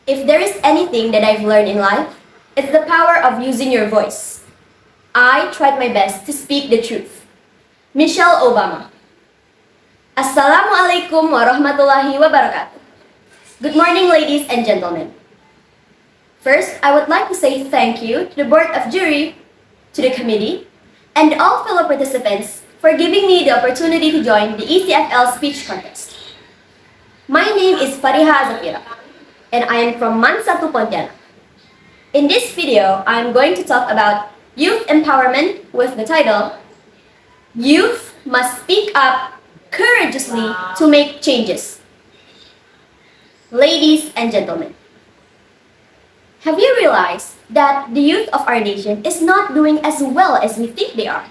If there is anything that I've learned in life, it's the power of using your voice. I tried my best to speak the truth. Michelle Obama. Assalamualaikum warahmatullahi wabarakatuh. Good morning, ladies and gentlemen. First, I would like to say thank you to the Board of Jury, to the committee, and all fellow participants for giving me the opportunity to join the ECFL speech contest. My name is Fareeha Azzafeera, and I am from Mansatu, Pontianak. In this video, I am going to talk about youth empowerment with the title, Youth Must Speak Up Courageously to Make Changes. Ladies and gentlemen, have you realized that the youth of our nation is not doing as well as we think they are?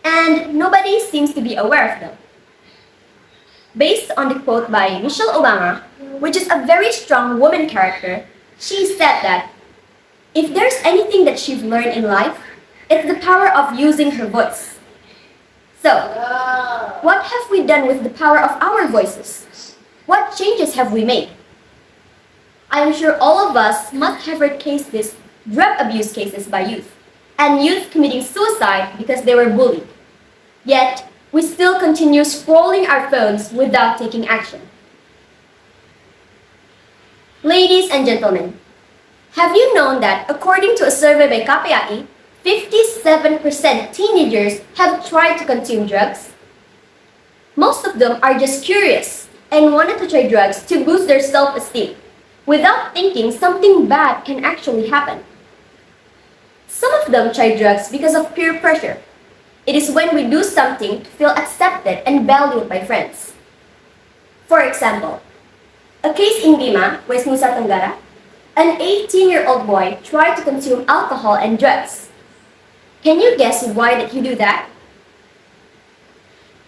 And nobody seems to be aware of them. Based on the quote by Michelle Obama, which is a very strong woman character, she said that if there's anything that she's learned in life, it's the power of using her voice. So, what have we done with the power of our voices? What changes have we made? I am sure all of us must have heard cases, drug abuse cases by youth, and youth committing suicide because they were bullied. Yet, we still continue scrolling our phones without taking action. Ladies and gentlemen, have you known that according to a survey by KPAI, 57% teenagers have tried to consume drugs? Most of them are just curious and wanted to try drugs to boost their self-esteem, without thinking something bad can actually happen. Some of them try drugs because of peer pressure. It is when we do something to feel accepted and valued by friends. For example, a case in Bima, West Nusa Tenggara, an 18-year-old boy tried to consume alcohol and drugs. Can you guess why did he do that?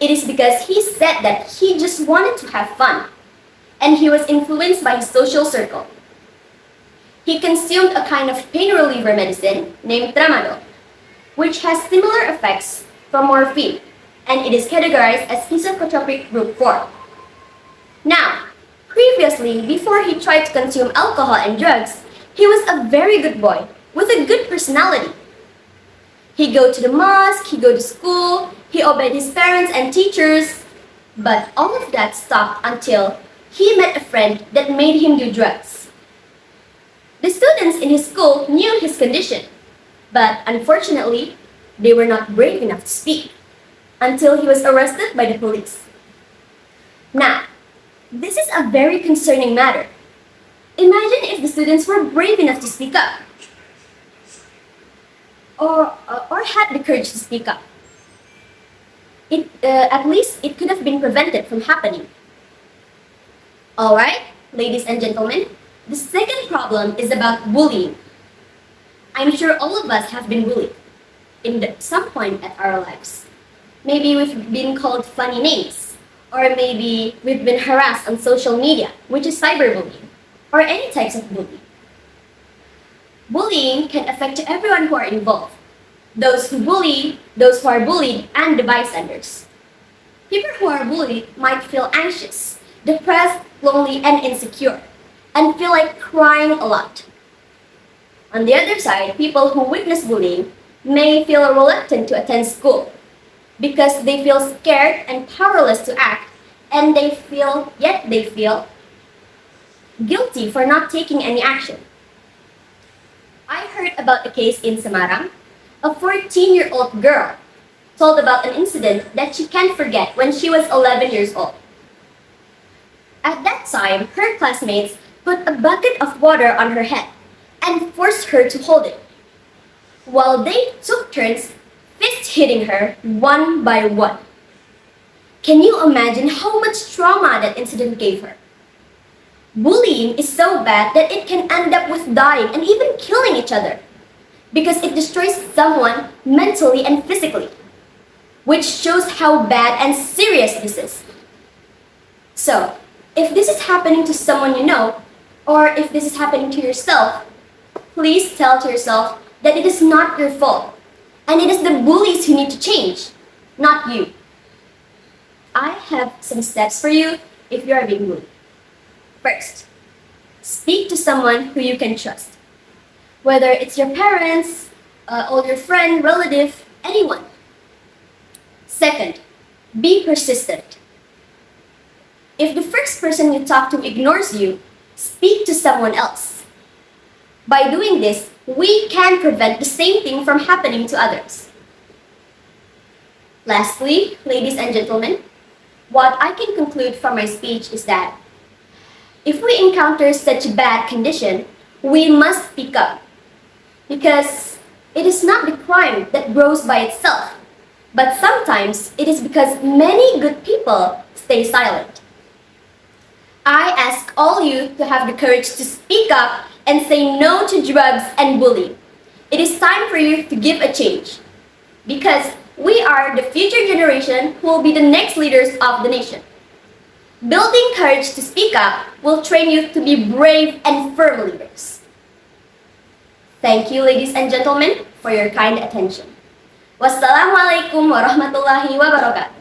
It is because he said that he just wanted to have fun, and he was influenced by his social circle. He consumed a kind of pain reliever medicine named tramadol, which has similar effects from morphine, and it is categorized as psychotropic group 4. Now, previously, before he tried to consume alcohol and drugs, he was a very good boy with a good personality. He go to the mosque, he go to school, he obeyed his parents and teachers, but all of that stopped until he met a friend that made him do drugs. The students in his school knew his condition, but unfortunately, they were not brave enough to speak until he was arrested by the police. Now, this is a very concerning matter. Imagine if the students were brave enough to speak up, or had the courage to speak up. At least it could have been prevented from happening. Alright, ladies and gentlemen, the second problem is about bullying. I'm sure all of us have been bullied in some point at our lives. Maybe we've been called funny names, or maybe we've been harassed on social media, which is cyberbullying, or any types of bullying. Bullying can affect everyone who are involved. Those who bully, those who are bullied, and the bystanders. People who are bullied might feel anxious, depressed, lonely, and insecure, and feel like crying a lot. On the other side, people who witness bullying may feel reluctant to attend school because they feel scared and powerless to act, and they feel guilty for not taking any action. I heard about a case in Semarang. A 14-year-old girl told about an incident that she can't forget when she was 11 years old. At that time, her classmates put a bucket of water on her head and forced her to hold it, while they took turns fist hitting her one by one. Can you imagine how much trauma that incident gave her? Bullying is so bad that it can end up with dying and even killing each other, because it destroys someone mentally and physically, which shows how bad and serious this is. So, if this is happening to someone you know, or if this is happening to yourself, please tell to yourself that it is not your fault, and it is the bullies who need to change, not you. I have some steps for you if you are being bullied. First, Speak to someone who you can trust. Whether it's your parents, older friend, relative, anyone. Second, be persistent. If the first person you talk to ignores you, speak to someone else. By doing this, we can prevent the same thing from happening to others. Lastly, ladies and gentlemen, what I can conclude from my speech is that if we encounter such a bad condition, we must speak up. Because it is not the crime that grows by itself, but sometimes it is because many good people stay silent. I ask all you to have the courage to speak up and say no to drugs and bullying. It is time for you to give a change. Because we are the future generation who will be the next leaders of the nation. Building courage to speak up will train you to be brave and firm leaders. Thank you, ladies and gentlemen, for your kind attention. Wassalamualaikum warahmatullahi wabarakatuh.